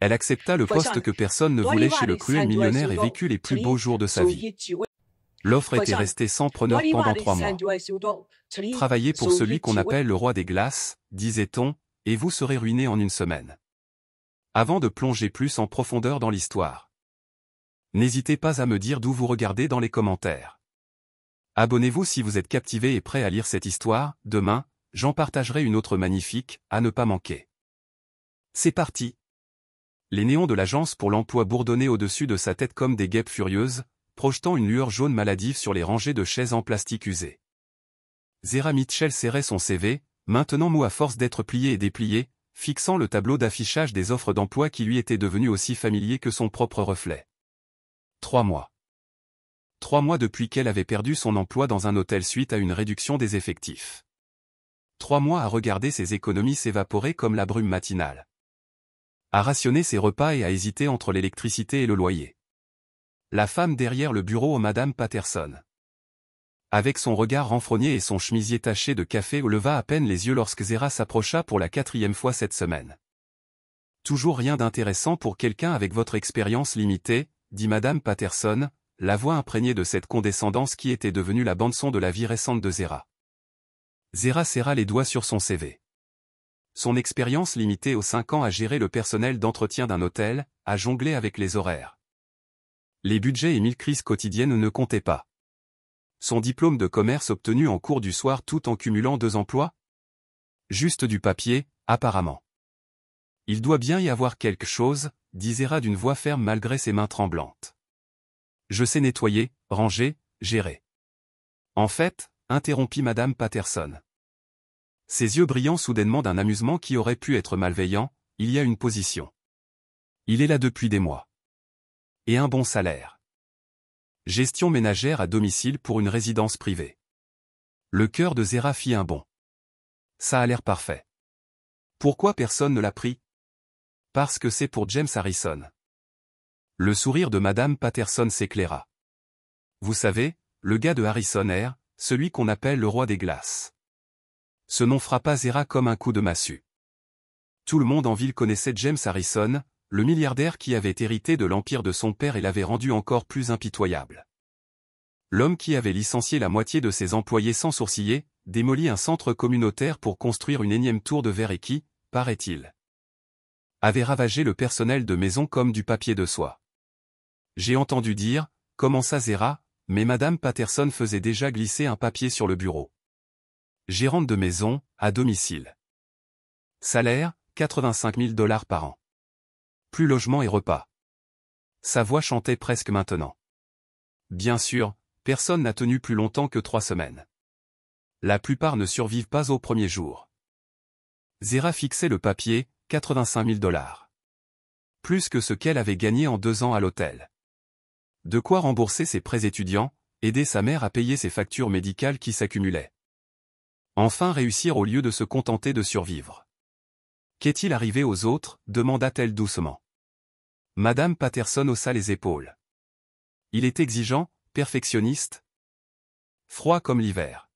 Elle accepta le poste que personne ne voulait chez le cruel millionnaire et vécut les plus beaux jours de sa vie. L'offre était restée sans preneur pendant 3 mois. Travaillez pour celui qu'on appelle le roi des glaces, disait-on, et vous serez ruiné en une semaine. Avant de plonger plus en profondeur dans l'histoire, n'hésitez pas à me dire d'où vous regardez dans les commentaires. Abonnez-vous si vous êtes captivé et prêt à lire cette histoire. Demain, j'en partagerai une autre magnifique, à ne pas manquer. C'est parti! Les néons de l'agence pour l'emploi bourdonnaient au-dessus de sa tête comme des guêpes furieuses, projetant une lueur jaune maladive sur les rangées de chaises en plastique usées. Zera Mitchell serrait son CV, maintenant mou à force d'être plié et déplié, fixant le tableau d'affichage des offres d'emploi qui lui était devenu aussi familier que son propre reflet. 3 mois. 3 mois depuis qu'elle avait perdu son emploi dans un hôtel suite à une réduction des effectifs. 3 mois à regarder ses économies s'évaporer comme la brume matinale. À rationner ses repas et à hésiter entre l'électricité et le loyer. La femme derrière le bureau Madame Patterson. Avec son regard renfrogné et son chemisier taché de café leva à peine les yeux lorsque Zera s'approcha pour la 4e fois cette semaine. Toujours rien d'intéressant pour quelqu'un avec votre expérience limitée, dit Madame Patterson, la voix imprégnée de cette condescendance qui était devenue la bande-son de la vie récente de Zera. Zera serra les doigts sur son CV. Son expérience limitée aux 5 ans à gérer le personnel d'entretien d'un hôtel, à jongler avec les horaires. Les budgets et 1000 crises quotidiennes ne comptaient pas. Son diplôme de commerce obtenu en cours du soir tout en cumulant 2 emplois? Juste du papier, apparemment. Il doit bien y avoir quelque chose, dit Zera d'une voix ferme malgré ses mains tremblantes. Je sais nettoyer, ranger, gérer. En fait, interrompit Madame Patterson. Ses yeux brillant soudainement d'un amusement qui aurait pu être malveillant, il y a une position. Il est là depuis des mois. Et un bon salaire. Gestion ménagère à domicile pour une résidence privée. Le cœur de Zera fit un bond. Ça a l'air parfait. Pourquoi personne ne l'a pris? Parce que c'est pour James Harrison. Le sourire de Madame Patterson s'éclaira. Vous savez, le gars de Harrison Air, celui qu'on appelle le roi des glaces. Ce nom frappa Zera comme un coup de massue. Tout le monde en ville connaissait James Harrison, le milliardaire qui avait hérité de l'empire de son père et l'avait rendu encore plus impitoyable. L'homme qui avait licencié la moitié de ses employés sans sourciller, démoli un centre communautaire pour construire une énième tour de verre et qui, paraît-il, avait ravagé le personnel de maison comme du papier de soie. J'ai entendu dire, commença Zera, mais Madame Patterson faisait déjà glisser un papier sur le bureau. Gérante de maison, à domicile. Salaire, 85 000 $ par an. Plus logement et repas. Sa voix chantait presque maintenant. Bien sûr, personne n'a tenu plus longtemps que 3 semaines. La plupart ne survivent pas au premier jour. Zera fixait le papier, 85 000 $. Plus que ce qu'elle avait gagné en 2 ans à l'hôtel. De quoi rembourser ses prêts étudiants, aider sa mère à payer ses factures médicales qui s'accumulaient. Enfin réussir au lieu de se contenter de survivre. Qu'est-il arrivé aux autres, demanda-t-elle doucement. Madame Patterson haussa les épaules. Il est exigeant, perfectionniste. Froid comme l'hiver.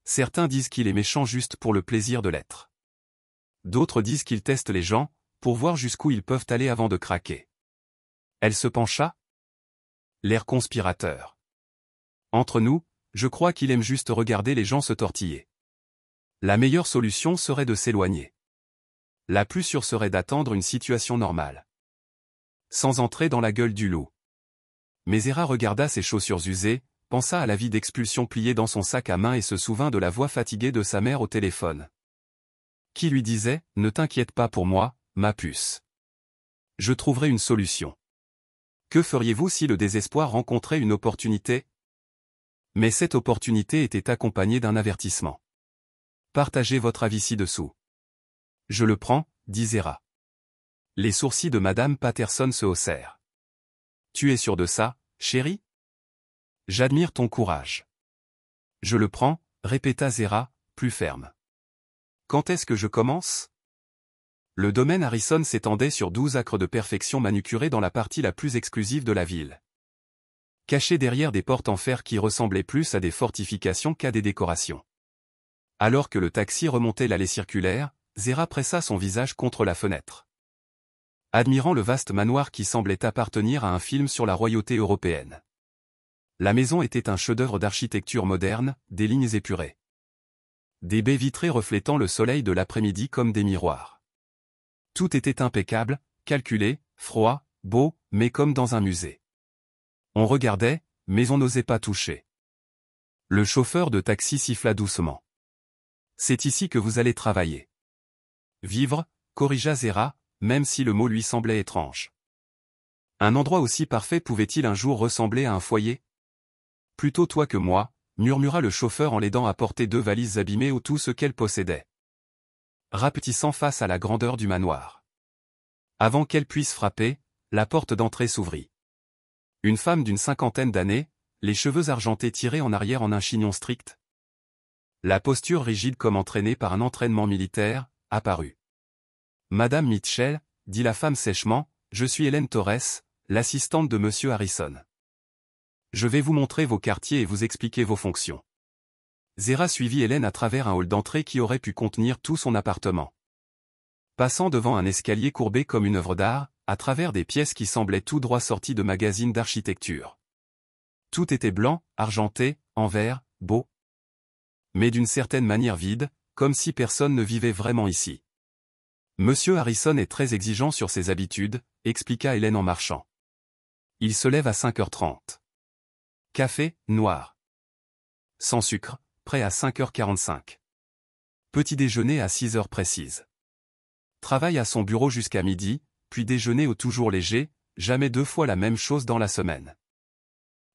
Certains disent qu'il est méchant juste pour le plaisir de l'être. D'autres disent qu'il teste les gens, pour voir jusqu'où ils peuvent aller avant de craquer. Elle se pencha. L'air conspirateur. Entre nous, je crois qu'il aime juste regarder les gens se tortiller. La meilleure solution serait de s'éloigner. La plus sûre serait d'attendre une situation normale. Sans entrer dans la gueule du loup. Mais Zera regarda ses chaussures usées, pensa à la vie d'expulsion pliée dans son sac à main et se souvint de la voix fatiguée de sa mère au téléphone. Qui lui disait, « Ne t'inquiète pas pour moi, ma puce. Je trouverai une solution. » Que feriez-vous si le désespoir rencontrait une opportunité? Mais cette opportunité était accompagnée d'un avertissement. Partagez votre avis ci-dessous. Je le prends, dit Zera. Les sourcils de Madame Patterson se haussèrent. Tu es sûr de ça, chérie? J'admire ton courage. Je le prends, répéta Zera, plus ferme. Quand est-ce que je commence? Le domaine Harrison s'étendait sur 12 acres de perfection manucurés dans la partie la plus exclusive de la ville. Cachés derrière des portes en fer qui ressemblaient plus à des fortifications qu'à des décorations. Alors que le taxi remontait l'allée circulaire, Zera pressa son visage contre la fenêtre. admirant le vaste manoir qui semblait appartenir à un film sur la royauté européenne. La maison était un chef-d'œuvre d'architecture moderne, des lignes épurées. Des baies vitrées reflétant le soleil de l'après-midi comme des miroirs. Tout était impeccable, calculé, froid, beau, mais comme dans un musée. On regardait, mais on n'osait pas toucher. Le chauffeur de taxi siffla doucement. « C'est ici que vous allez travailler. » « Vivre » corrigea Zéra, même si le mot lui semblait étrange. Un endroit aussi parfait pouvait-il un jour ressembler à un foyer? « Plutôt toi que moi » murmura le chauffeur en l'aidant à porter 2 valises abîmées ou tout ce qu'elle possédait. Rapetissant face à la grandeur du manoir. Avant qu'elle puisse frapper, la porte d'entrée s'ouvrit. Une femme d'une 50aine d'années, les cheveux argentés tirés en arrière en un chignon strict. La posture rigide comme entraînée par un entraînement militaire, apparut. « Madame Mitchell, » dit la femme sèchement, « je suis Hélène Torres, l'assistante de Monsieur Harrison. Je vais vous montrer vos quartiers et vous expliquer vos fonctions. » Zéra suivit Hélène à travers un hall d'entrée qui aurait pu contenir tout son appartement. Passant devant un escalier courbé comme une œuvre d'art, à travers des pièces qui semblaient tout droit sorties de magazines d'architecture. Tout était blanc, argenté, en verre, beau. Mais d'une certaine manière vide, comme si personne ne vivait vraiment ici. Monsieur Harrison est très exigeant sur ses habitudes, expliqua Hélène en marchant. Il se lève à 5h30. Café, noir. Sans sucre, prêt à 5h45. Petit déjeuner à 6h précises. Travaille à son bureau jusqu'à midi, puis déjeuner au toujours léger, jamais 2 fois la même chose dans la semaine.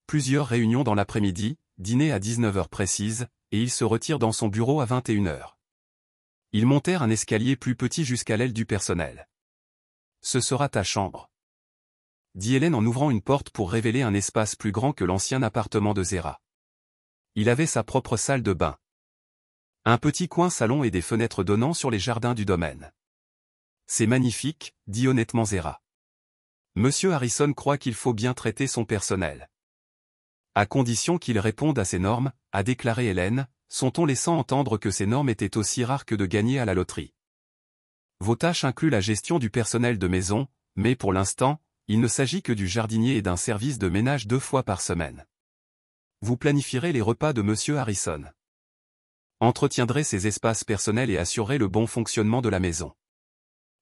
Plusieurs réunions dans l'après-midi, dîner à 19h précises, et il se retire dans son bureau à 21h. Ils montèrent un escalier plus petit jusqu'à l'aile du personnel. « Ce sera ta chambre. » dit Hélène en ouvrant une porte pour révéler un espace plus grand que l'ancien appartement de Zéra. Il avait sa propre salle de bain. Un petit coin salon et des fenêtres donnant sur les jardins du domaine. « C'est magnifique, » dit honnêtement Zéra. Monsieur Harrison croit qu'il faut bien traiter son personnel. À condition qu'il réponde à ces normes, a déclaré Hélène, son-on laissant entendre que ces normes étaient aussi rares que de gagner à la loterie. Vos tâches incluent la gestion du personnel de maison, mais pour l'instant, il ne s'agit que du jardinier et d'un service de ménage 2 fois par semaine. Vous planifierez les repas de Monsieur Harrison. Entretiendrez ses espaces personnels et assurerez le bon fonctionnement de la maison.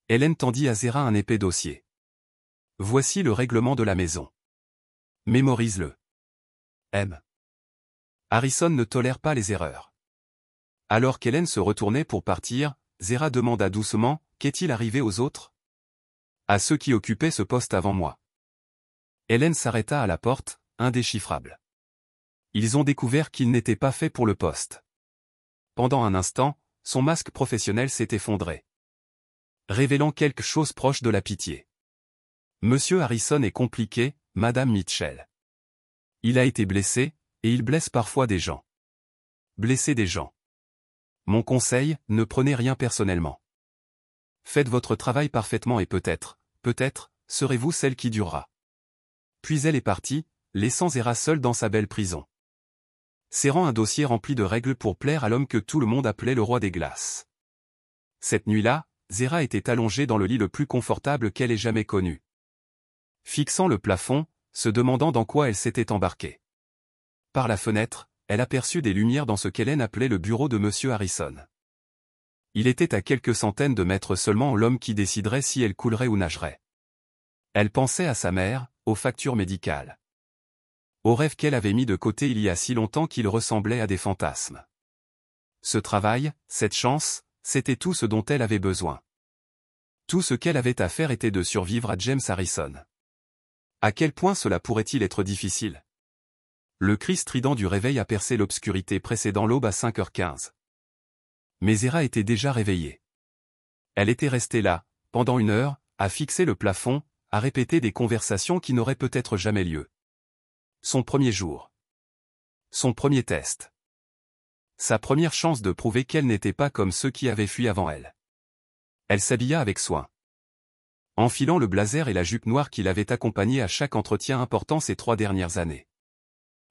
Hélène tendit à Zéra un épais dossier. Voici le règlement de la maison. Mémorise-le. M. Harrison ne tolère pas les erreurs. Alors qu'Hélène se retournait pour partir, Zéra demanda doucement, qu'est-il arrivé aux autres? À ceux qui occupaient ce poste avant moi. Hélène s'arrêta à la porte, indéchiffrable. Ils ont découvert qu'il n'était pas fait pour le poste. Pendant un instant, son masque professionnel s'est effondré. Révélant quelque chose proche de la pitié. Monsieur Harrison est compliqué, Madame Mitchell. Il a été blessé, et il blesse parfois des gens. Blesser des gens. Mon conseil, ne prenez rien personnellement. Faites votre travail parfaitement et peut-être, serez-vous celle qui durera. Puis elle est partie, laissant Zéra seule dans sa belle prison. Serrant un dossier rempli de règles pour plaire à l'homme que tout le monde appelait le roi des glaces. Cette nuit-là, Zéra était allongée dans le lit le plus confortable qu'elle ait jamais connu. Fixant le plafond, se demandant dans quoi elle s'était embarquée. Par la fenêtre, elle aperçut des lumières dans ce qu'Hélène appelait le bureau de Monsieur Harrison. Il était à quelques centaines de mètres seulement l'homme qui déciderait si elle coulerait ou nagerait. Elle pensait à sa mère, aux factures médicales. Aux rêves qu'elle avait mis de côté il y a si longtemps qu'ils ressemblaient à des fantasmes. Ce travail, cette chance, c'était tout ce dont elle avait besoin. Tout ce qu'elle avait à faire était de survivre à James Harrison. À quel point cela pourrait-il être difficile? Le cri strident du réveil a percé l'obscurité précédant l'aube à 5h15. Mais Zéra était déjà réveillée. Elle était restée là, pendant 1 heure, à fixer le plafond, à répéter des conversations qui n'auraient peut-être jamais lieu. Son premier jour. Son premier test. Sa première chance de prouver qu'elle n'était pas comme ceux qui avaient fui avant elle. Elle s'habilla avec soin. Enfilant le blazer et la jupe noire qui l'avaient accompagnée à chaque entretien important ces 3 dernières années.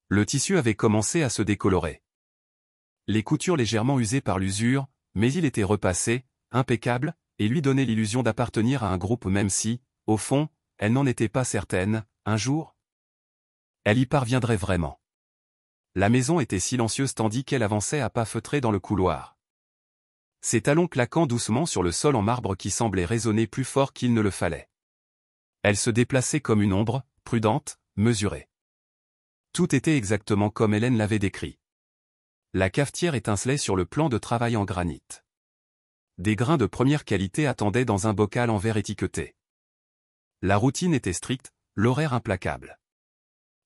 Le tissu avait commencé à se décolorer. Les coutures légèrement usées par l'usure, mais il était repassé, impeccable, et lui donnait l'illusion d'appartenir à un groupe même si, au fond, elle n'en était pas certaine, un jour, elle y parviendrait vraiment. La maison était silencieuse tandis qu'elle avançait à pas feutrés dans le couloir. Ses talons claquant doucement sur le sol en marbre qui semblait résonner plus fort qu'il ne le fallait. Elle se déplaçait comme une ombre, prudente, mesurée. Tout était exactement comme Hélène l'avait décrit. La cafetière étincelait sur le plan de travail en granit. Des grains de première qualité attendaient dans un bocal en verre étiqueté. La routine était stricte, l'horaire implacable.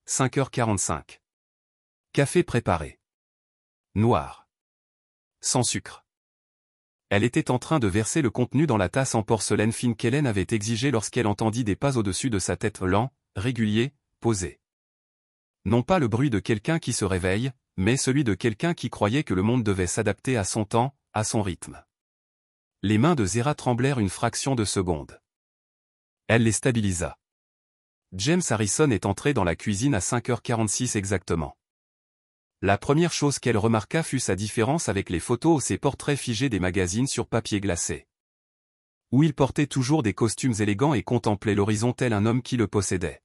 5h45. Café préparé. Noir. Sans sucre. Elle était en train de verser le contenu dans la tasse en porcelaine fine qu'Hélène avait exigée lorsqu'elle entendit des pas au-dessus de sa tête lents, réguliers, posés. Non pas le bruit de quelqu'un qui se réveille, mais celui de quelqu'un qui croyait que le monde devait s'adapter à son temps, à son rythme. Les mains de Zéra tremblèrent une fraction de seconde. Elle les stabilisa. James Harrison est entré dans la cuisine à 5h46 exactement. La première chose qu'elle remarqua fut sa différence avec les photos ou ses portraits figés des magazines sur papier glacé. Où il portait toujours des costumes élégants et contemplait l'horizon tel un homme qui le possédait.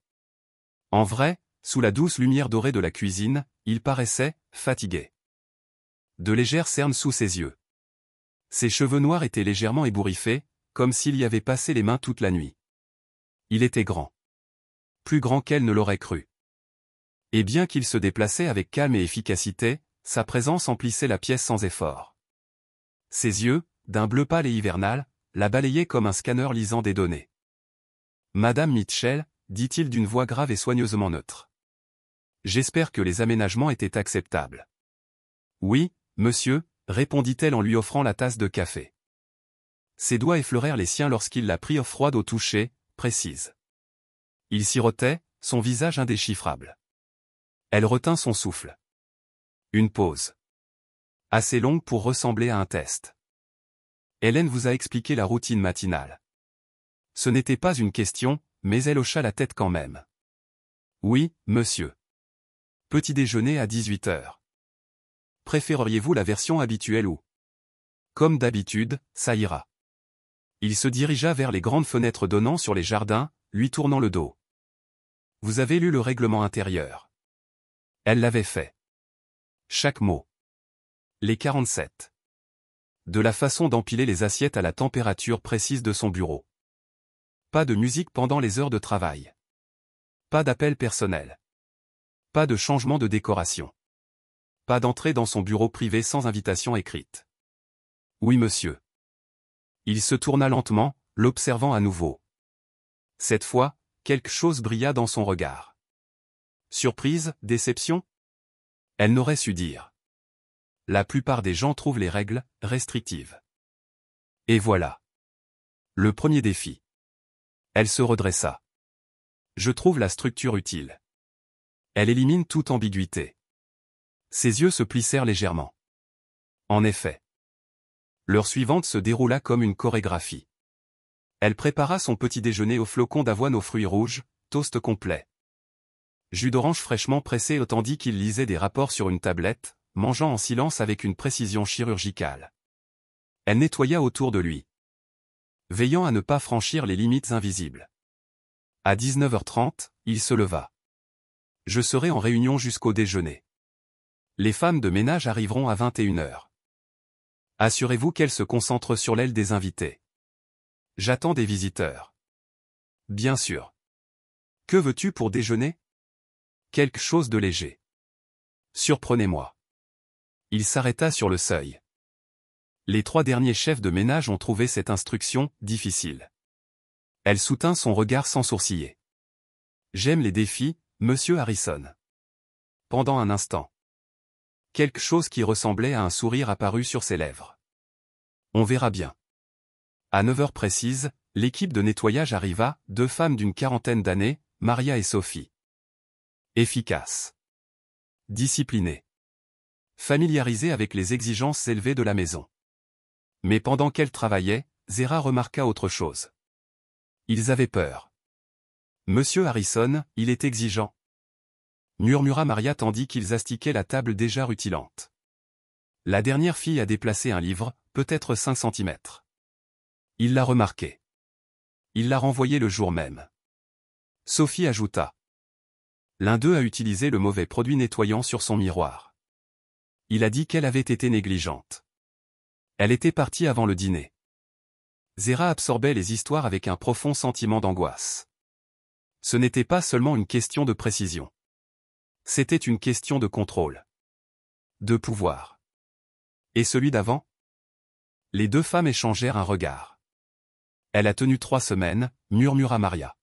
En vrai, sous la douce lumière dorée de la cuisine, il paraissait fatigué. De légères cernes sous ses yeux. Ses cheveux noirs étaient légèrement ébouriffés, comme s'il y avait passé les mains toute la nuit. Il était grand. Plus grand qu'elle ne l'aurait cru. Et bien qu'il se déplaçait avec calme et efficacité, sa présence emplissait la pièce sans effort. Ses yeux, d'un bleu pâle et hivernal, la balayaient comme un scanner lisant des données. « Madame Mitchell », dit-il d'une voix grave et soigneusement neutre. « J'espère que les aménagements étaient acceptables. »« Oui, monsieur », répondit-elle en lui offrant la tasse de café. Ses doigts effleurèrent les siens lorsqu'il la prit froide au toucher, précise. Il sirotait, son visage indéchiffrable. Elle retint son souffle. Une pause. Assez longue pour ressembler à un test. Hélène vous a expliqué la routine matinale. Ce n'était pas une question, mais elle hocha la tête quand même. Oui, monsieur. Petit déjeuner à 18h. Préféreriez-vous la version habituelle ou? Comme d'habitude, ça ira. Il se dirigea vers les grandes fenêtres donnant sur les jardins, lui tournant le dos. Vous avez lu le règlement intérieur. Elle l'avait fait. Chaque mot. Les 47. De la façon d'empiler les assiettes à la température précise de son bureau. Pas de musique pendant les heures de travail. Pas d'appel personnel. Pas de changement de décoration. Pas d'entrée dans son bureau privé sans invitation écrite. Oui, monsieur. Il se tourna lentement, l'observant à nouveau. Cette fois, quelque chose brilla dans son regard. Surprise, déception? Elle n'aurait su dire. La plupart des gens trouvent les règles restrictives. Et voilà. Le premier défi. Elle se redressa. Je trouve la structure utile. Elle élimine toute ambiguïté. Ses yeux se plissèrent légèrement. En effet. L'heure suivante se déroula comme une chorégraphie. Elle prépara son petit déjeuner aux flocons d'avoine aux fruits rouges, toast complet. Jus d'orange fraîchement pressé tandis qu'il lisait des rapports sur une tablette, mangeant en silence avec une précision chirurgicale. Elle nettoya autour de lui. Veillant à ne pas franchir les limites invisibles. À 19h30, il se leva. Je serai en réunion jusqu'au déjeuner. Les femmes de ménage arriveront à 21h. Assurez-vous qu'elles se concentrent sur l'aile des invités. J'attends des visiteurs. Bien sûr. Que veux-tu pour déjeuner? Quelque chose de léger. Surprenez-moi. Il s'arrêta sur le seuil. Les 3 derniers chefs de ménage ont trouvé cette instruction difficile. Elle soutint son regard sans sourciller. J'aime les défis, monsieur Harrison. Pendant un instant. Quelque chose qui ressemblait à un sourire apparut sur ses lèvres. On verra bien. À 9h précises, l'équipe de nettoyage arriva, 2 femmes d'une quarantaine d'années, Maria et Sophie. Efficaces. Disciplinées. Familiarisées avec les exigences élevées de la maison. Mais pendant qu'elles travaillaient, Zéra remarqua autre chose. Ils avaient peur. Monsieur Harrison, il est exigeant. Murmura Maria tandis qu'ils astiquaient la table déjà rutilante. La dernière fille a déplacé un livre, peut-être 5 cm. Il l'a remarqué. Il l'a renvoyé le jour même. Sophie ajouta. L'un d'eux a utilisé le mauvais produit nettoyant sur son miroir. Il a dit qu'elle avait été négligente. Elle était partie avant le dîner. Zéra absorbait les histoires avec un profond sentiment d'angoisse. Ce n'était pas seulement une question de précision. C'était une question de contrôle. De pouvoir. Et celui d'avant? Les deux femmes échangèrent un regard. Elle a tenu 3 semaines, murmura Maria.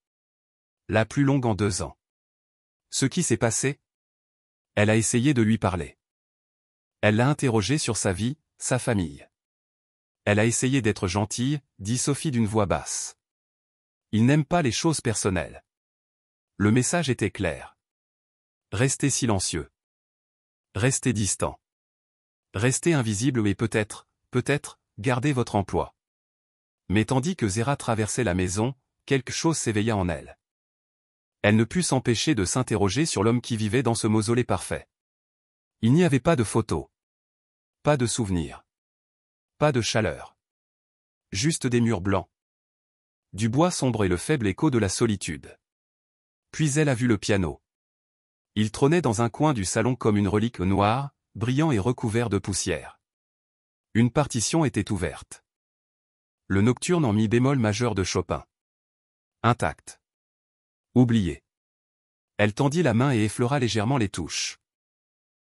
La plus longue en 2 ans. Ce qui s'est passé? Elle a essayé de lui parler. Elle l'a interrogé sur sa vie, sa famille. Elle a essayé d'être gentille, dit Sophie d'une voix basse. Il n'aime pas les choses personnelles. Le message était clair. Restez silencieux. Restez distant. Restez invisible et peut-être, gardez votre emploi. Mais tandis que Zéra traversait la maison, quelque chose s'éveilla en elle. Elle ne put s'empêcher de s'interroger sur l'homme qui vivait dans ce mausolée parfait. Il n'y avait pas de photos. Pas de souvenirs. Pas de chaleur. Juste des murs blancs. Du bois sombre et le faible écho de la solitude. Puis elle a vu le piano. Il trônait dans un coin du salon comme une relique noire, brillant et recouvert de poussière. Une partition était ouverte. Le nocturne en mi bémol majeur de Chopin. Intact. Oublié. Elle tendit la main et effleura légèrement les touches.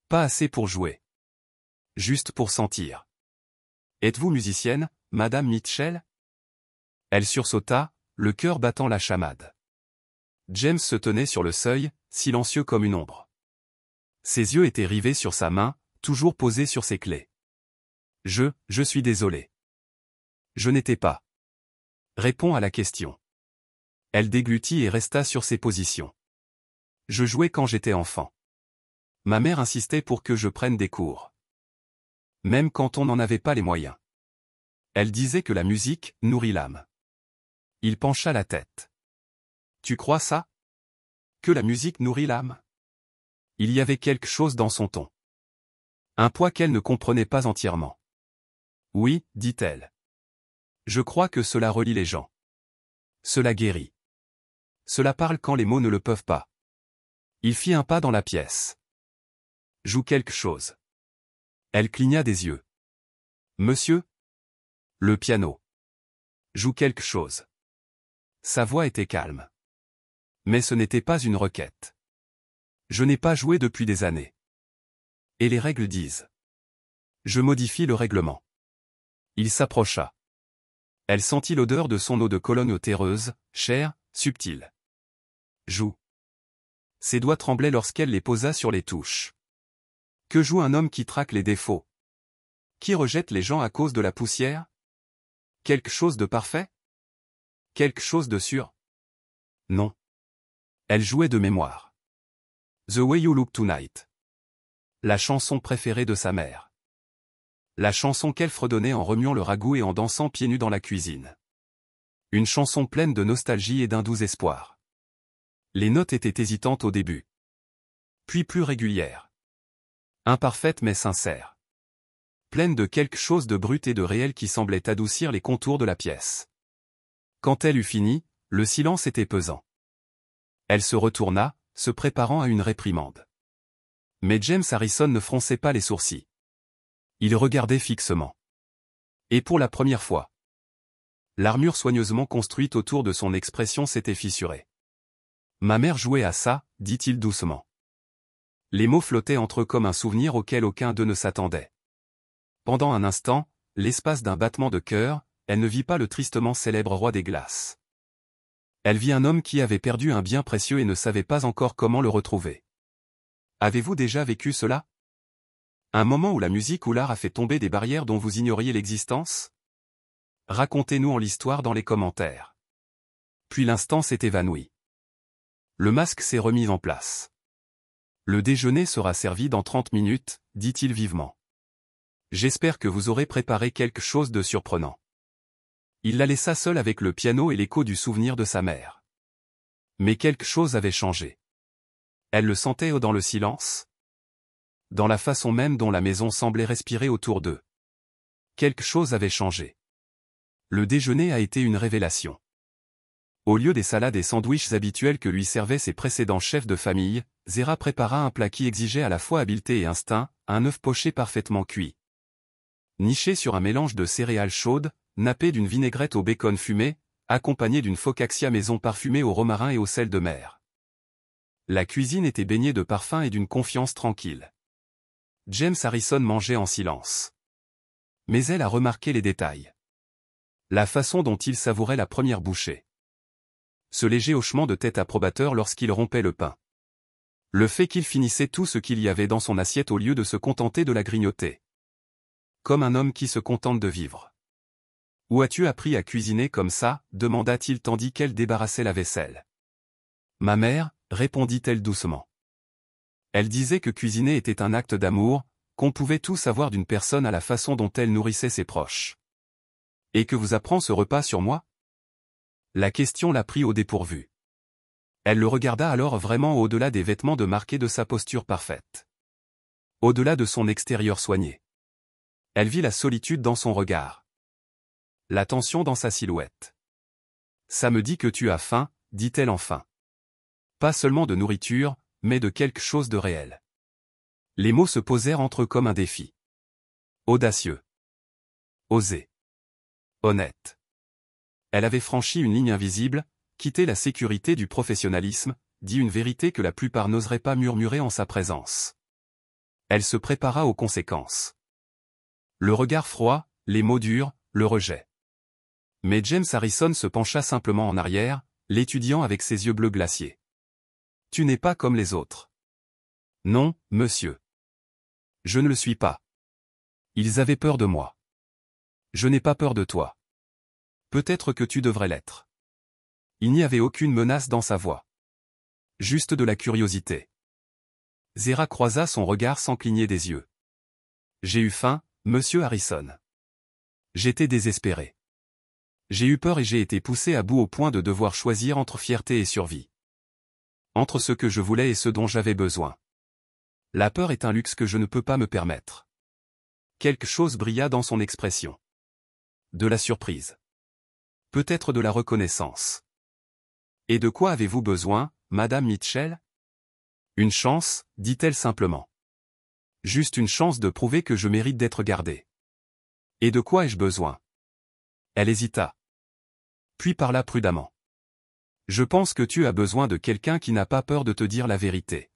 Pas assez pour jouer. Juste pour sentir. Êtes-vous musicienne, Madame Mitchell? Elle sursauta, le cœur battant la chamade. James se tenait sur le seuil, silencieux comme une ombre. Ses yeux étaient rivés sur sa main, toujours posée sur ses clés. Je suis désolé. Je n'étais pas. Réponds à la question. Elle déglutit et resta sur ses positions. Je jouais quand j'étais enfant. Ma mère insistait pour que je prenne des cours. Même quand on n'en avait pas les moyens. Elle disait que la musique nourrit l'âme. Il pencha la tête. Tu crois ça? Que la musique nourrit l'âme? Il y avait quelque chose dans son ton. Un poids qu'elle ne comprenait pas entièrement. Oui, dit-elle. Je crois que cela relie les gens. Cela guérit. Cela parle quand les mots ne le peuvent pas. Il fit un pas dans la pièce. Joue quelque chose. Elle cligna des yeux. Monsieur? Le piano. Joue quelque chose. Sa voix était calme. Mais ce n'était pas une requête. Je n'ai pas joué depuis des années. Et les règles disent. Je modifie le règlement. Il s'approcha. Elle sentit l'odeur de son eau de Cologne terreuse, chère, subtile. Joue. Ses doigts tremblaient lorsqu'elle les posa sur les touches. Que joue un homme qui traque les défauts? Qui rejette les gens à cause de la poussière? Quelque chose de parfait? Quelque chose de sûr? Non. Elle jouait de mémoire. The Way You Look Tonight. La chanson préférée de sa mère. La chanson qu'elle fredonnait en remuant le ragoût et en dansant pieds nus dans la cuisine. Une chanson pleine de nostalgie et d'un doux espoir. Les notes étaient hésitantes au début. Puis plus régulières. Imparfaites mais sincères. Pleines de quelque chose de brut et de réel qui semblait adoucir les contours de la pièce. Quand elle eut fini, le silence était pesant. Elle se retourna, se préparant à une réprimande. Mais James Harrison ne fronçait pas les sourcils. Il regardait fixement. Et pour la première fois, l'armure soigneusement construite autour de son expression s'était fissurée. Ma mère jouait à ça, dit-il doucement. Les mots flottaient entre eux comme un souvenir auquel aucun d'eux ne s'attendait. Pendant un instant, l'espace d'un battement de cœur, elle ne vit pas le tristement célèbre roi des glaces. Elle vit un homme qui avait perdu un bien précieux et ne savait pas encore comment le retrouver. Avez-vous déjà vécu cela? Un moment où la musique ou l'art a fait tomber des barrières dont vous ignoriez l'existence? Racontez-nous en l'histoire dans les commentaires. Puis l'instant s'est évanoui. Le masque s'est remis en place. Le déjeuner sera servi dans 30 minutes, dit-il vivement. J'espère que vous aurez préparé quelque chose de surprenant. Il la laissa seule avec le piano et l'écho du souvenir de sa mère. Mais quelque chose avait changé. Elle le sentait dans le silence. Dans la façon même dont la maison semblait respirer autour d'eux. Quelque chose avait changé. Le déjeuner a été une révélation. Au lieu des salades et sandwichs habituels que lui servaient ses précédents chefs de famille, Zera prépara un plat qui exigeait à la fois habileté et instinct, un œuf poché parfaitement cuit. Niché sur un mélange de céréales chaudes, nappé d'une vinaigrette au bacon fumé, accompagné d'une focaccia maison parfumée au romarin et au sel de mer. La cuisine était baignée de parfums et d'une confiance tranquille. James Harrison mangeait en silence. Mais elle a remarqué les détails. La façon dont il savourait la première bouchée. Ce léger hochement de tête approbateur lorsqu'il rompait le pain. Le fait qu'il finissait tout ce qu'il y avait dans son assiette au lieu de se contenter de la grignoter. Comme un homme qui se contente de vivre. « Où as-tu appris à cuisiner comme ça ?» demanda-t-il tandis qu'elle débarrassait la vaisselle. « Ma mère » répondit-elle doucement. Elle disait que cuisiner était un acte d'amour, qu'on pouvait tout savoir d'une personne à la façon dont elle nourrissait ses proches. « Et que vous apprend ce repas sur moi ?» La question la prit au dépourvu. Elle le regarda alors vraiment au-delà des vêtements de marqué de sa posture parfaite. Au-delà de son extérieur soigné. Elle vit la solitude dans son regard. La tension dans sa silhouette. « Ça me dit que tu as faim » dit-elle enfin. Pas seulement de nourriture, mais de quelque chose de réel. Les mots se posèrent entre eux comme un défi. Audacieux. Osé. Honnête. Elle avait franchi une ligne invisible, quitté la sécurité du professionnalisme, dit une vérité que la plupart n'oseraient pas murmurer en sa présence. Elle se prépara aux conséquences. Le regard froid, les mots durs, le rejet. Mais James Harrison se pencha simplement en arrière, l'étudiant avec ses yeux bleus glaciers. « Tu n'es pas comme les autres. »« Non, monsieur. Je ne le suis pas. Ils avaient peur de moi. Je n'ai pas peur de toi. Peut-être que tu devrais l'être. » Il n'y avait aucune menace dans sa voix. Juste de la curiosité. Zera croisa son regard sans cligner des yeux. « J'ai eu faim, monsieur Harrison. J'étais désespéré. J'ai eu peur et j'ai été poussé à bout au point de devoir choisir entre fierté et survie. Entre ce que je voulais et ce dont j'avais besoin. La peur est un luxe que je ne peux pas me permettre. » Quelque chose brilla dans son expression. De la surprise. Peut-être de la reconnaissance. « Et de quoi avez-vous besoin, Madame Mitchell ?»« Une chance, dit-elle simplement. Juste une chance de prouver que je mérite d'être gardée. »« Et de quoi ai-je besoin ?» Elle hésita. Puis parla prudemment. « Je pense que tu as besoin de quelqu'un qui n'a pas peur de te dire la vérité.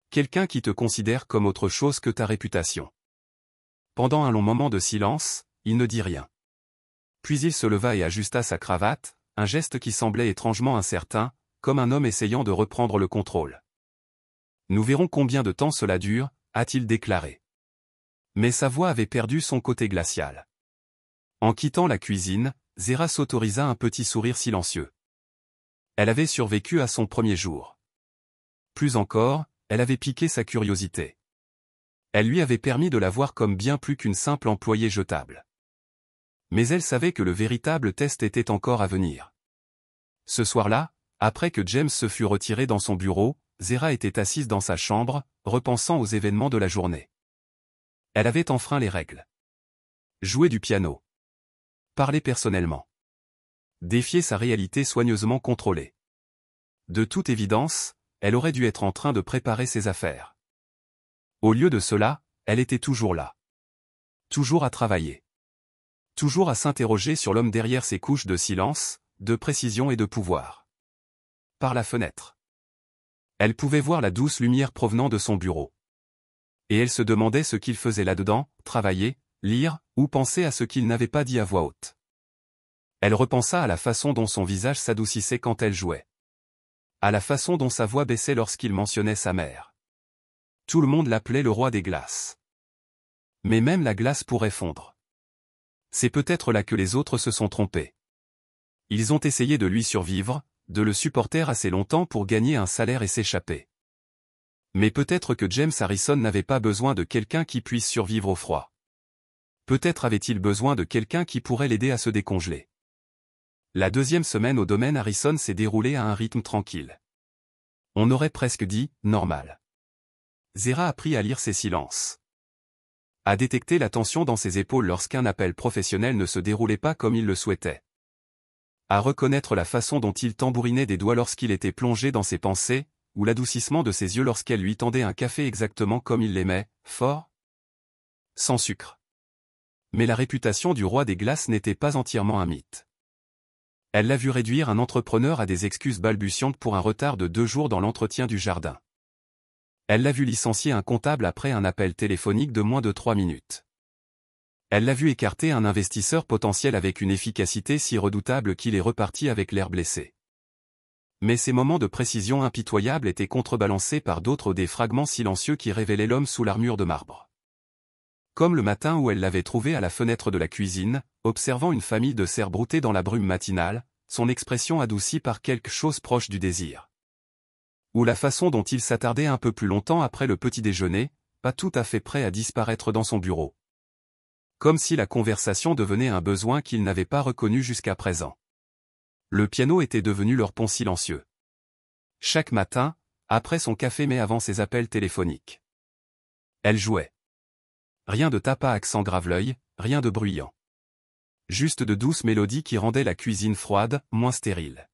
Quelqu'un qui te considère comme autre chose que ta réputation. » Pendant un long moment de silence, il ne dit rien. Puis il se leva et ajusta sa cravate, un geste qui semblait étrangement incertain, comme un homme essayant de reprendre le contrôle. « Nous verrons combien de temps cela dure » a-t-il déclaré. Mais sa voix avait perdu son côté glacial. En quittant la cuisine, Zera s'autorisa un petit sourire silencieux. Elle avait survécu à son premier jour. Plus encore, elle avait piqué sa curiosité. Elle lui avait permis de la voir comme bien plus qu'une simple employée jetable. Mais elle savait que le véritable test était encore à venir. Ce soir-là, après que James se fut retiré dans son bureau, Zera était assise dans sa chambre, repensant aux événements de la journée. Elle avait enfreint les règles. Jouer du piano. Parler personnellement. Défier sa réalité soigneusement contrôlée. De toute évidence, elle aurait dû être en train de préparer ses affaires. Au lieu de cela, elle était toujours là. Toujours à travailler. Toujours à s'interroger sur l'homme derrière ses couches de silence, de précision et de pouvoir. Par la fenêtre. Elle pouvait voir la douce lumière provenant de son bureau. Et elle se demandait ce qu'il faisait là-dedans, travailler, lire, ou penser à ce qu'il n'avait pas dit à voix haute. Elle repensa à la façon dont son visage s'adoucissait quand elle jouait. À la façon dont sa voix baissait lorsqu'il mentionnait sa mère. Tout le monde l'appelait le roi des glaces. Mais même la glace pourrait fondre. C'est peut-être là que les autres se sont trompés. Ils ont essayé de lui survivre, de le supporter assez longtemps pour gagner un salaire et s'échapper. Mais peut-être que James Harrison n'avait pas besoin de quelqu'un qui puisse survivre au froid. Peut-être avait-il besoin de quelqu'un qui pourrait l'aider à se décongeler. La deuxième semaine au domaine Harrison s'est déroulée à un rythme tranquille. On aurait presque dit, normal. Zera apprit à lire ses silences. À détecter la tension dans ses épaules lorsqu'un appel professionnel ne se déroulait pas comme il le souhaitait. À reconnaître la façon dont il tambourinait des doigts lorsqu'il était plongé dans ses pensées, ou l'adoucissement de ses yeux lorsqu'elle lui tendait un café exactement comme il l'aimait, fort, sans sucre. Mais la réputation du roi des glaces n'était pas entièrement un mythe. Elle l'a vu réduire un entrepreneur à des excuses balbutiantes pour un retard de 2 jours dans l'entretien du jardin. Elle l'a vu licencier un comptable après un appel téléphonique de moins de 3 minutes. Elle l'a vu écarter un investisseur potentiel avec une efficacité si redoutable qu'il est reparti avec l'air blessé. Mais ces moments de précision impitoyable étaient contrebalancés par d'autres des fragments silencieux qui révélaient l'homme sous l'armure de marbre. Comme le matin où elle l'avait trouvé à la fenêtre de la cuisine, observant une famille de cerfs brouter dans la brume matinale, son expression adoucie par quelque chose proche du désir. Ou la façon dont il s'attardait un peu plus longtemps après le petit déjeuner, pas tout à fait prêt à disparaître dans son bureau. Comme si la conversation devenait un besoin qu'il n'avait pas reconnu jusqu'à présent. Le piano était devenu leur pont silencieux. Chaque matin, après son café mais avant ses appels téléphoniques. Elle jouait. Rien de tapas à accent grave-l'œil, rien de bruyant. Juste de douces mélodies qui rendaient la cuisine froide, moins stérile.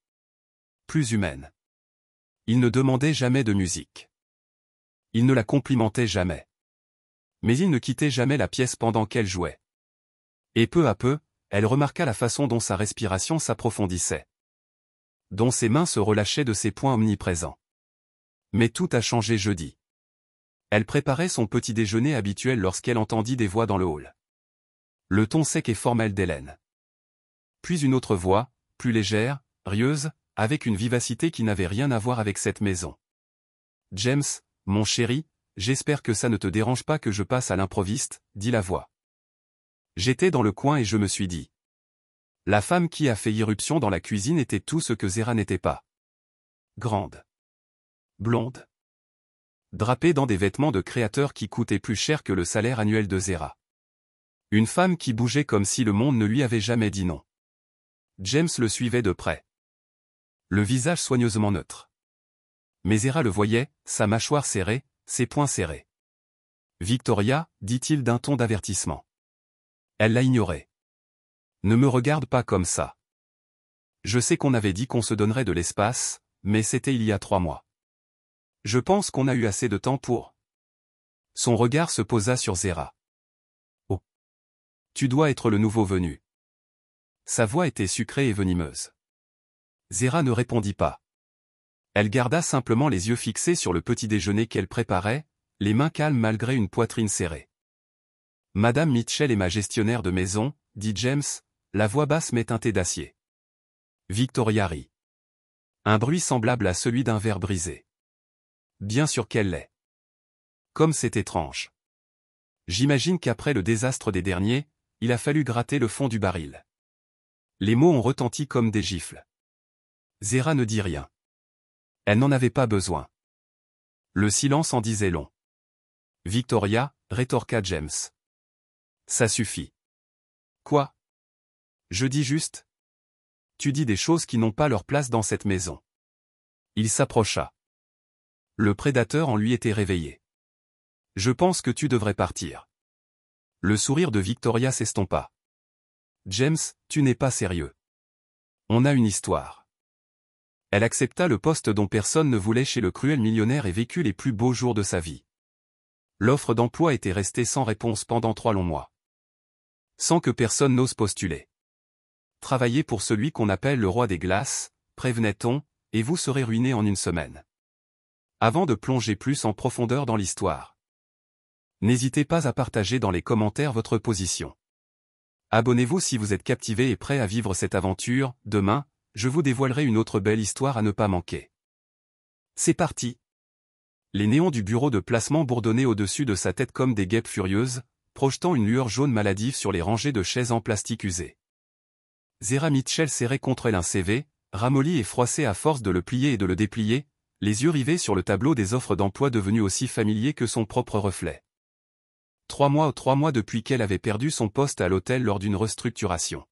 Plus humaine. Il ne demandait jamais de musique. Il ne la complimentait jamais. Mais il ne quittait jamais la pièce pendant qu'elle jouait. Et peu à peu, elle remarqua la façon dont sa respiration s'approfondissait. Dont ses mains se relâchaient de ses poings omniprésents. Mais tout a changé jeudi. Elle préparait son petit déjeuner habituel lorsqu'elle entendit des voix dans le hall. Le ton sec et formel d'Hélène. Puis une autre voix, plus légère, rieuse, avec une vivacité qui n'avait rien à voir avec cette maison. « James, mon chéri, j'espère que ça ne te dérange pas que je passe à l'improviste, » dit la voix. J'étais dans le coin et je me suis dit. La femme qui a fait irruption dans la cuisine était tout ce que Zéra n'était pas. Grande. Blonde. Drapée dans des vêtements de créateur qui coûtaient plus cher que le salaire annuel de Zéra. Une femme qui bougeait comme si le monde ne lui avait jamais dit non. James le suivait de près. Le visage soigneusement neutre. Mais Zéra le voyait, sa mâchoire serrée, ses poings serrés. « Victoria » dit-il d'un ton d'avertissement. Elle l'a ignoré. « Ne me regarde pas comme ça. Je sais qu'on avait dit qu'on se donnerait de l'espace, mais c'était il y a 3 mois. Je pense qu'on a eu assez de temps pour... » Son regard se posa sur Zéra. « Oh. Tu dois être le nouveau venu. » Sa voix était sucrée et venimeuse. Zéra ne répondit pas. Elle garda simplement les yeux fixés sur le petit déjeuner qu'elle préparait, les mains calmes malgré une poitrine serrée. « Madame Mitchell est ma gestionnaire de maison, » dit James, la voix basse mais teintée d'acier. Victoria rit. Un bruit semblable à celui d'un verre brisé. Bien sûr qu'elle l'est. Comme c'est étrange. J'imagine qu'après le désastre des derniers, il a fallu gratter le fond du baril. Les mots ont retenti comme des gifles. Zéra ne dit rien. Elle n'en avait pas besoin. Le silence en disait long. Victoria, rétorqua James. Ça suffit. Quoi? Je dis juste. Tu dis des choses qui n'ont pas leur place dans cette maison. Il s'approcha. Le prédateur en lui était réveillé. Je pense que tu devrais partir. Le sourire de Victoria s'estompa. James, tu n'es pas sérieux. On a une histoire. Elle accepta le poste dont personne ne voulait chez le cruel millionnaire et vécut les plus beaux jours de sa vie. L'offre d'emploi était restée sans réponse pendant 3 longs mois. Sans que personne n'ose postuler. Travaillez pour celui qu'on appelle le roi des glaces, prévenait-on, et vous serez ruiné en 1 semaine. Avant de plonger plus en profondeur dans l'histoire. N'hésitez pas à partager dans les commentaires votre position. Abonnez-vous si vous êtes captivé et prêt à vivre cette aventure. Demain, je vous dévoilerai une autre belle histoire à ne pas manquer. C'est parti. Les néons du bureau de placement bourdonnaient au-dessus de sa tête comme des guêpes furieuses, projetant une lueur jaune maladive sur les rangées de chaises en plastique usées. Zéra Mitchell serrait contre elle un CV, ramolli et froissé à force de le plier et de le déplier, les yeux rivés sur le tableau des offres d'emploi devenu aussi familier que son propre reflet. 3 mois depuis qu'elle avait perdu son poste à l'hôtel lors d'une restructuration.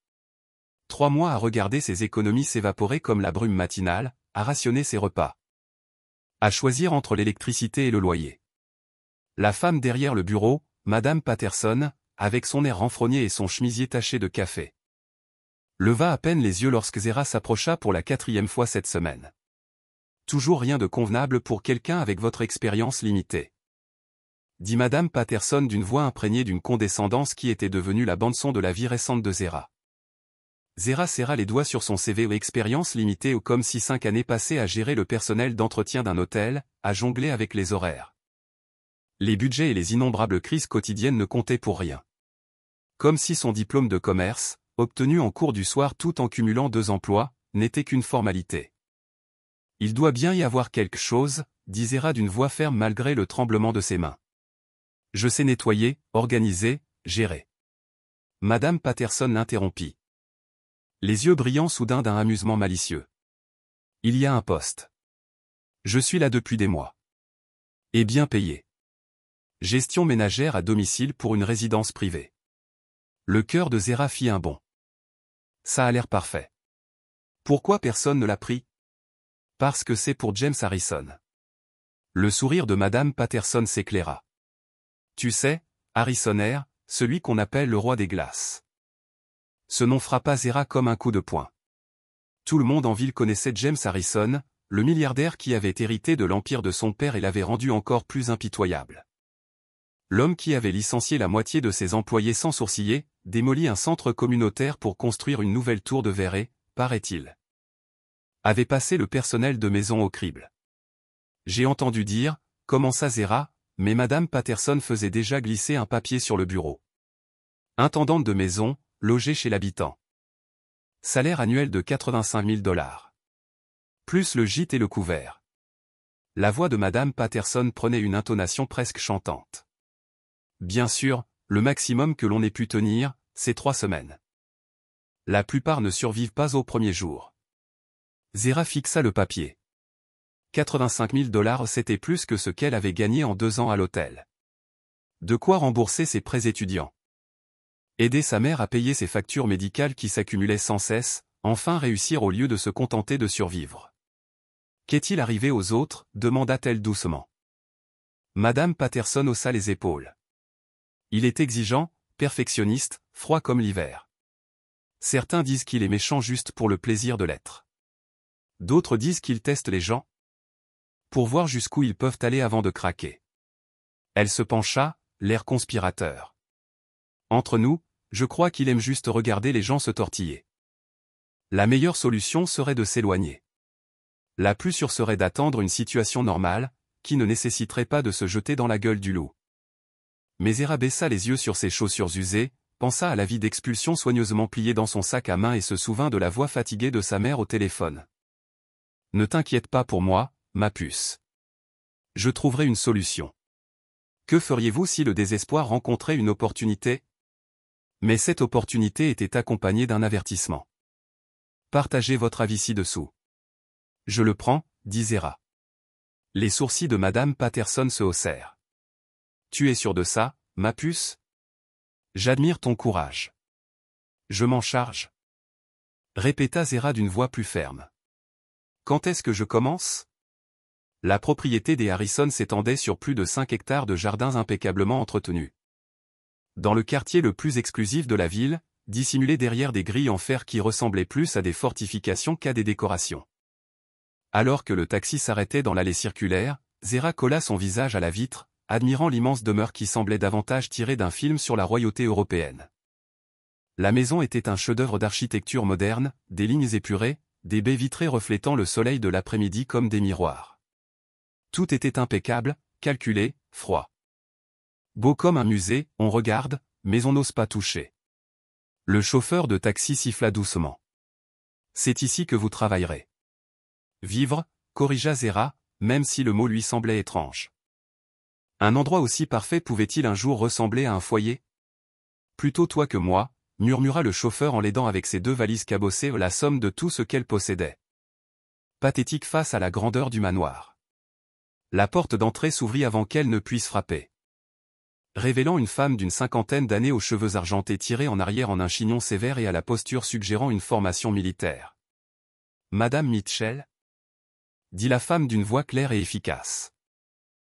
3 mois à regarder ses économies s'évaporer comme la brume matinale, à rationner ses repas. À choisir entre l'électricité et le loyer. La femme derrière le bureau, Madame Patterson, avec son air renfrogné et son chemisier taché de café. Leva à peine les yeux lorsque Zera s'approcha pour la 4e fois cette semaine. Toujours rien de convenable pour quelqu'un avec votre expérience limitée, dit Madame Patterson d'une voix imprégnée d'une condescendance qui était devenue la bande-son de la vie récente de Zera. Zera serra les doigts sur son CV expérience limitée ou comme si 5 années passées à gérer le personnel d'entretien d'un hôtel, à jongler avec les horaires. Les budgets et les innombrables crises quotidiennes ne comptaient pour rien. Comme si son diplôme de commerce, obtenu en cours du soir tout en cumulant 2 emplois, n'était qu'une formalité. Il doit bien y avoir quelque chose, dit Zera d'une voix ferme malgré le tremblement de ses mains. Je sais nettoyer, organiser, gérer. Madame Patterson l'interrompit. Les yeux brillants soudain d'un amusement malicieux. Il y a un poste. Je suis là depuis des mois. Et bien payé. Gestion ménagère à domicile pour une résidence privée. Le cœur de Zera fit un bond. Ça a l'air parfait. Pourquoi personne ne l'a pris? Parce que c'est pour James Harrison. Le sourire de Madame Patterson s'éclaira. Tu sais, Harrison Air, celui qu'on appelle le roi des glaces. Ce nom frappa Zera comme un coup de poing. Tout le monde en ville connaissait James Harrison, le milliardaire qui avait hérité de l'empire de son père et l'avait rendu encore plus impitoyable. L'homme qui avait licencié la moitié de ses employés sans sourciller, démoli un centre communautaire pour construire une nouvelle tour de verre, paraît-il, avait passé le personnel de maison au crible. J'ai entendu dire, commença Zera, mais Madame Patterson faisait déjà glisser un papier sur le bureau. Intendante de maison, logée chez l'habitant. Salaire annuel de 85 000 $. Plus le gîte et le couvert. La voix de Madame Patterson prenait une intonation presque chantante. Bien sûr, le maximum que l'on ait pu tenir, c'est 3 semaines. La plupart ne survivent pas au premier jour. Zera fixa le papier. 85 000 $, c'était plus que ce qu'elle avait gagné en 2 ans à l'hôtel. De quoi rembourser ses prêts étudiants. Aider sa mère à payer ses factures médicales qui s'accumulaient sans cesse, enfin réussir au lieu de se contenter de survivre. Qu'est-il arrivé aux autres, demanda-t-elle doucement. Madame Patterson haussa les épaules. Il est exigeant, perfectionniste, froid comme l'hiver. Certains disent qu'il est méchant juste pour le plaisir de l'être. D'autres disent qu'il teste les gens pour voir jusqu'où ils peuvent aller avant de craquer. Elle se pencha, l'air conspirateur. Entre nous, je crois qu'il aime juste regarder les gens se tortiller. La meilleure solution serait de s'éloigner. La plus sûre serait d'attendre une situation normale, qui ne nécessiterait pas de se jeter dans la gueule du loup. Mais Zera baissa les yeux sur ses chaussures usées, pensa à l'avis d'expulsion soigneusement plié dans son sac à main et se souvint de la voix fatiguée de sa mère au téléphone. Ne t'inquiète pas pour moi, ma puce. Je trouverai une solution. Que feriez-vous si le désespoir rencontrait une opportunité? Mais cette opportunité était accompagnée d'un avertissement. Partagez votre avis ci-dessous. Je le prends, dit Zera. Les sourcils de Madame Patterson se haussèrent. Tu es sûr de ça, ma puce? J'admire ton courage. Je m'en charge. Répéta Zera d'une voix plus ferme. Quand est-ce que je commence? La propriété des Harrison s'étendait sur plus de 5 hectares de jardins impeccablement entretenus. Dans le quartier le plus exclusif de la ville, dissimulé derrière des grilles en fer qui ressemblaient plus à des fortifications qu'à des décorations. Alors que le taxi s'arrêtait dans l'allée circulaire, Zera colla son visage à la vitre, admirant l'immense demeure qui semblait davantage tirée d'un film sur la royauté européenne. La maison était un chef-d'œuvre d'architecture moderne, des lignes épurées, des baies vitrées reflétant le soleil de l'après-midi comme des miroirs. Tout était impeccable, calculé, froid. Beau comme un musée, on regarde, mais on n'ose pas toucher. Le chauffeur de taxi siffla doucement. C'est ici que vous travaillerez. Vivre, corrigea Zera, même si le mot lui semblait étrange. Un endroit aussi parfait pouvait-il un jour ressembler à un foyer? Plutôt toi que moi, murmura le chauffeur en l'aidant avec ses 2 valises cabossées la somme de tout ce qu'elle possédait. Pathétique face à la grandeur du manoir. La porte d'entrée s'ouvrit avant qu'elle ne puisse frapper. Révélant une femme d'une 50aine d'années aux cheveux argentés tirés en arrière en un chignon sévère et à la posture suggérant une formation militaire. Madame Mitchell? Dit la femme d'une voix claire et efficace.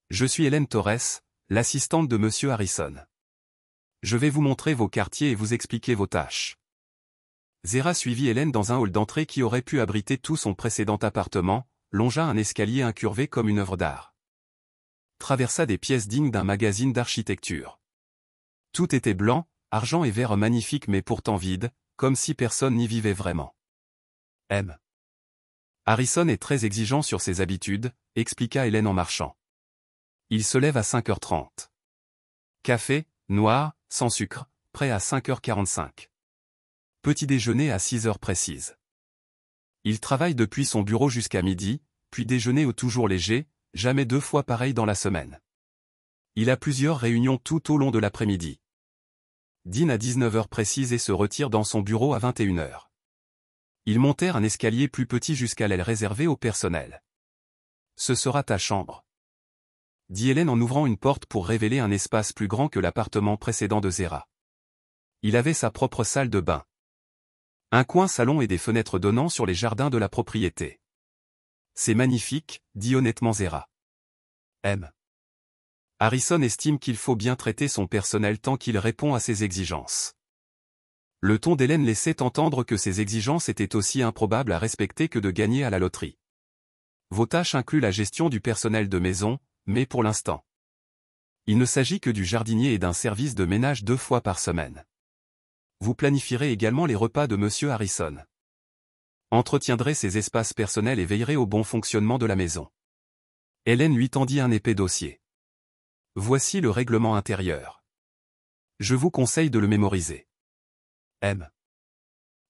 Je suis Hélène Torres, l'assistante de Monsieur Harrison. Je vais vous montrer vos quartiers et vous expliquer vos tâches. Zéra suivit Hélène dans un hall d'entrée qui aurait pu abriter tout son précédent appartement, longea un escalier incurvé comme une œuvre d'art. Traversa des pièces dignes d'un magazine d'architecture. Tout était blanc, argent et vert magnifique mais pourtant vide, comme si personne n'y vivait vraiment. M. Harrison est très exigeant sur ses habitudes, expliqua Hélène en marchant. Il se lève à 5h30. Café, noir, sans sucre, prêt à 5h45. Petit déjeuner à 6h précises. Il travaille depuis son bureau jusqu'à midi, puis déjeuner au toujours léger, jamais 2 fois pareil dans la semaine. Il a plusieurs réunions tout au long de l'après-midi. Dîne à 19h précises et se retire dans son bureau à 21h. Ils montèrent un escalier plus petit jusqu'à l'aile réservée au personnel. Ce sera ta chambre, dit Hélène en ouvrant une porte pour révéler un espace plus grand que l'appartement précédent de Zéra. Il avait sa propre salle de bain. Un coin salon et des fenêtres donnant sur les jardins de la propriété. C'est magnifique, dit honnêtement Zéra. M. Harrison estime qu'il faut bien traiter son personnel tant qu'il répond à ses exigences. Le ton d'Hélène laissait entendre que ses exigences étaient aussi improbables à respecter que de gagner à la loterie. Vos tâches incluent la gestion du personnel de maison, mais pour l'instant. Il ne s'agit que du jardinier et d'un service de ménage 2 fois par semaine. Vous planifierez également les repas de Monsieur Harrison. Entretiendrez ses espaces personnels et veillerez au bon fonctionnement de la maison. Hélène lui tendit un épais dossier. Voici le règlement intérieur. Je vous conseille de le mémoriser. M.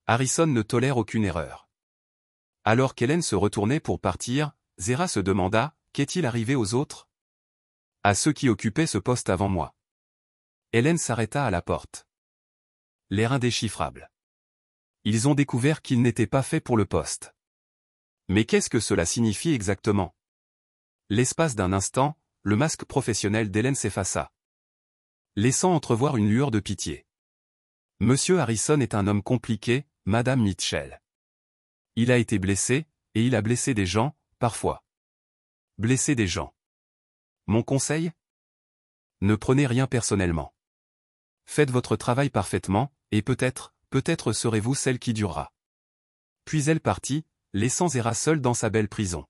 Harrison ne tolère aucune erreur. Alors qu'Hélène se retournait pour partir, Zéra se demanda, qu'est-il arrivé aux autres? À ceux qui occupaient ce poste avant moi. Hélène s'arrêta à la porte. L'air indéchiffrable. Ils ont découvert qu'ils n'étaient pas faits pour le poste. Mais qu'est-ce que cela signifie exactement? L'espace d'un instant, le masque professionnel d'Hélène s'effaça, laissant entrevoir une lueur de pitié. Monsieur Harrison est un homme compliqué, Madame Mitchell. Il a été blessé, et il a blessé des gens, parfois. Blessé des gens. Mon conseil? Ne prenez rien personnellement. Faites votre travail parfaitement, et peut-être serez-vous celle qui durera. Puis elle partit, laissant Zéra seule dans sa belle prison.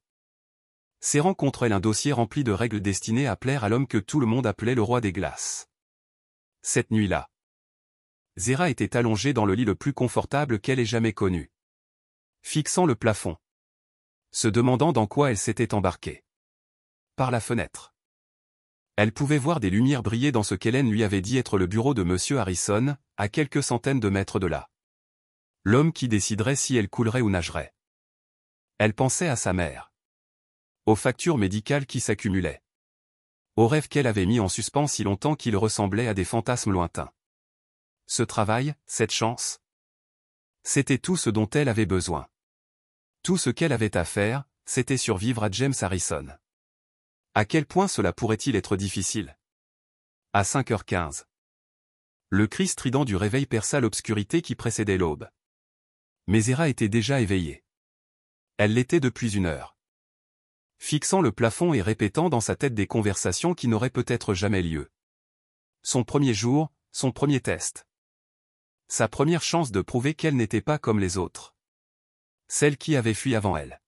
Serrant contre elle un dossier rempli de règles destinées à plaire à l'homme que tout le monde appelait le roi des glaces. Cette nuit-là, Zéra était allongée dans le lit le plus confortable qu'elle ait jamais connu. Fixant le plafond. Se demandant dans quoi elle s'était embarquée. Par la fenêtre. Elle pouvait voir des lumières briller dans ce qu'Hélène lui avait dit être le bureau de Monsieur Harrison, à quelques centaines de mètres de là. L'homme qui déciderait si elle coulerait ou nagerait. Elle pensait à sa mère. Aux factures médicales qui s'accumulaient. Aux rêves qu'elle avait mis en suspens si longtemps qu'ils ressemblaient à des fantasmes lointains. Ce travail, cette chance. C'était tout ce dont elle avait besoin. Tout ce qu'elle avait à faire, c'était survivre à James Harrison. À quel point cela pourrait-il être difficile? À 5h15. Le cri strident du réveil perça l'obscurité qui précédait l'aube. Mais Zéra était déjà éveillée. Elle l'était depuis 1 heure. Fixant le plafond et répétant dans sa tête des conversations qui n'auraient peut-être jamais lieu. Son premier jour, son premier test. Sa première chance de prouver qu'elle n'était pas comme les autres. Celle qui avait fui avant elle.